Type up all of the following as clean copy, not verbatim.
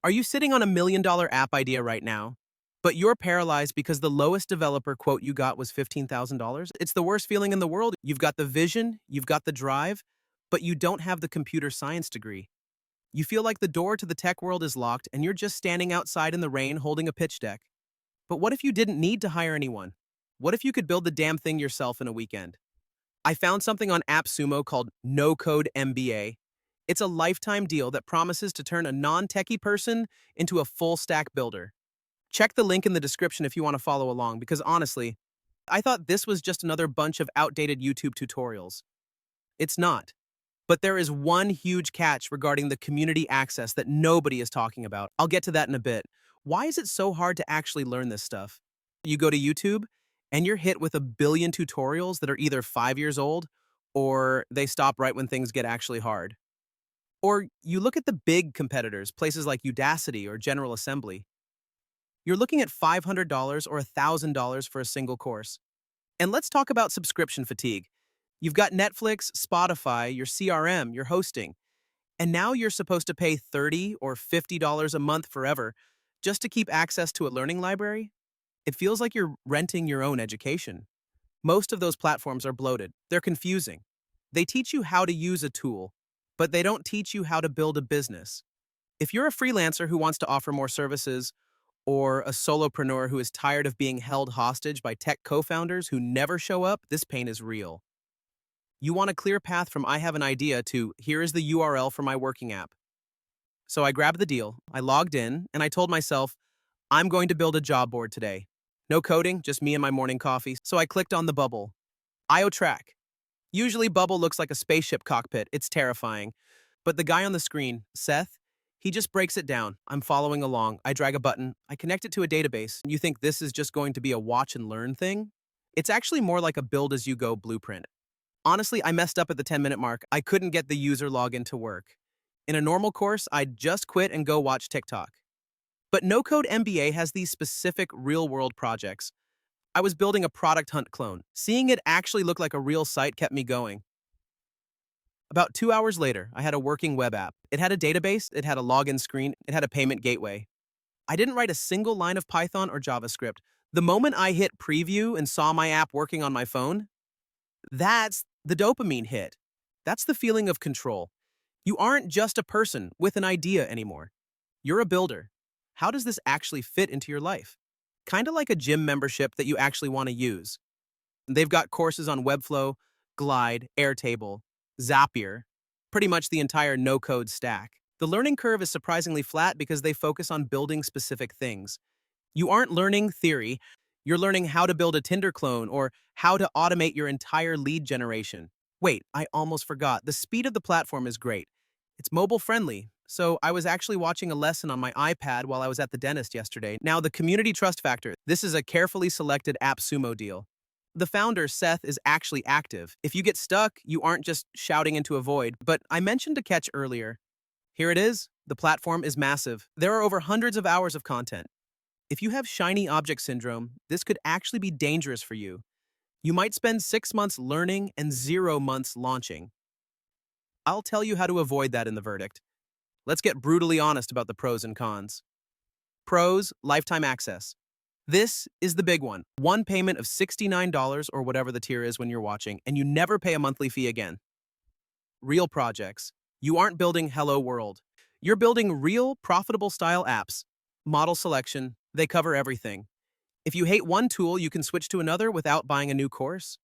Are you sitting on $1 million app idea right now, but you're paralyzed because the lowest developer quote you got was $15,000? It's the worst feeling in the world. You've got the vision, you've got the drive, but you don't have the computer science degree. You feel like the door to the tech world is locked and you're just standing outside in the rain holding a pitch deck. But what if you didn't need to hire anyone? What if you could build the damn thing yourself in a weekend? I found something on AppSumo called No-Code MBA. It's a lifetime deal that promises to turn a non-techie person into a full-stack builder. Check the link in the description if you want to follow along, because honestly, I thought this was just another bunch of outdated YouTube tutorials. It's not. But there is one huge catch regarding the community access that nobody is talking about. I'll get to that in a bit. Why is it so hard to actually learn this stuff? You go to YouTube, and you're hit with a billion tutorials that are either 5 years old, or they stop right when things get actually hard. Or you look at the big competitors, places like Udacity or General Assembly. You're looking at $500 or $1,000 for a single course. And let's talk about subscription fatigue. You've got Netflix, Spotify, your CRM, your hosting, and now you're supposed to pay $30 or $50 a month forever just to keep access to a learning library? It feels like you're renting your own education. Most of those platforms are bloated. They're confusing. They teach you how to use a tool, but they don't teach you how to build a business. If you're a freelancer who wants to offer more services, or a solopreneur who is tired of being held hostage by tech co-founders who never show up, this pain is real. You want a clear path from I have an idea to here is the URL for my working app. So I grabbed the deal, I logged in, and I told myself, I'm going to build a job board today. No coding, just me and my morning coffee. So I clicked on the bubble. IO track. Usually Bubble looks like a spaceship cockpit. It's terrifying. But the guy on the screen, Seth, he just breaks it down. I'm following along. I drag a button. I connect it to a database. You think this is just going to be a watch and learn thing? It's actually more like a build-as-you-go blueprint. Honestly, I messed up at the 10-minute mark. I couldn't get the user login to work. In a normal course, I'd just quit and go watch TikTok. But No-Code MBA has these specific real-world projects. I was building a product hunt clone. Seeing it actually look like a real site kept me going. About 2 hours later, I had a working web app. It had a database, it had a login screen, it had a payment gateway. I didn't write a single line of Python or JavaScript. The moment I hit preview and saw my app working on my phone, that's the dopamine hit. That's the feeling of control. You aren't just a person with an idea anymore. You're a builder. How does this actually fit into your life? Kind of like a gym membership that you actually want to use. They've got courses on Webflow, Glide, Airtable, Zapier, pretty much the entire no-code stack. The learning curve is surprisingly flat because they focus on building specific things. You aren't learning theory, you're learning how to build a Tinder clone or how to automate your entire lead generation. Wait, I almost forgot. The speed of the platform is great. It's mobile friendly, so I was actually watching a lesson on my iPad while I was at the dentist yesterday. Now, the community trust factor. This is a carefully selected AppSumo deal. The founder, Seth, is actually active. If you get stuck, you aren't just shouting into a void. But I mentioned a catch earlier. Here it is. The platform is massive. There are over hundreds of hours of content. If you have shiny object syndrome, this could actually be dangerous for you. You might spend 6 months learning and 0 months launching. I'll tell you how to avoid that in the verdict. Let's get brutally honest about the pros and cons. Pros, lifetime access. This is the big one. One payment of $69 or whatever the tier is when you're watching, and you never pay a monthly fee again. Real projects. You aren't building Hello World. You're building real, profitable style apps. Model selection. They cover everything. If you hate one tool, you can switch to another without buying a new course.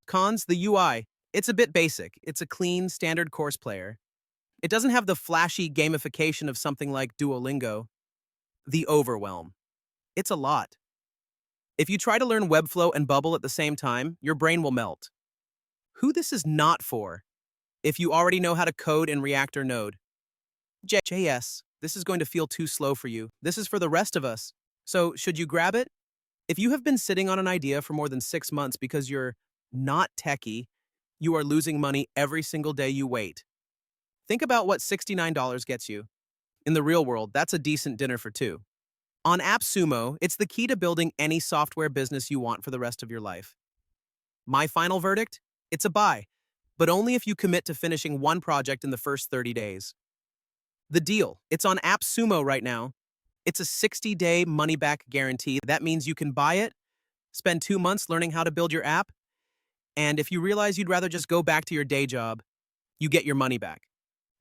Cons, the UI. It's a bit basic. It's a clean, standard course player. It doesn't have the flashy gamification of something like Duolingo. The overwhelm. It's a lot. If you try to learn Webflow and Bubble at the same time, your brain will melt. Who this is not for? If you already know how to code in React or Node. JS, this is going to feel too slow for you. This is for the rest of us. So, should you grab it? If you have been sitting on an idea for more than 6 months because you're not techie, you are losing money every single day you wait. Think about what $69 gets you. In the real world, that's a decent dinner for two. On AppSumo, it's the key to building any software business you want for the rest of your life. My final verdict? It's a buy, but only if you commit to finishing one project in the first 30 days. The deal. It's on AppSumo right now. It's a 60-day money-back guarantee. That means you can buy it, spend 2 months learning how to build your app, and if you realize you'd rather just go back to your day job, you get your money back.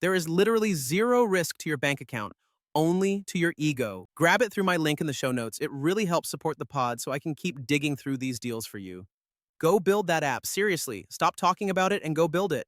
There is literally zero risk to your bank account, only to your ego. Grab it through my link in the show notes. It really helps support the pod so I can keep digging through these deals for you. Go build that app. Seriously, stop talking about it and go build it.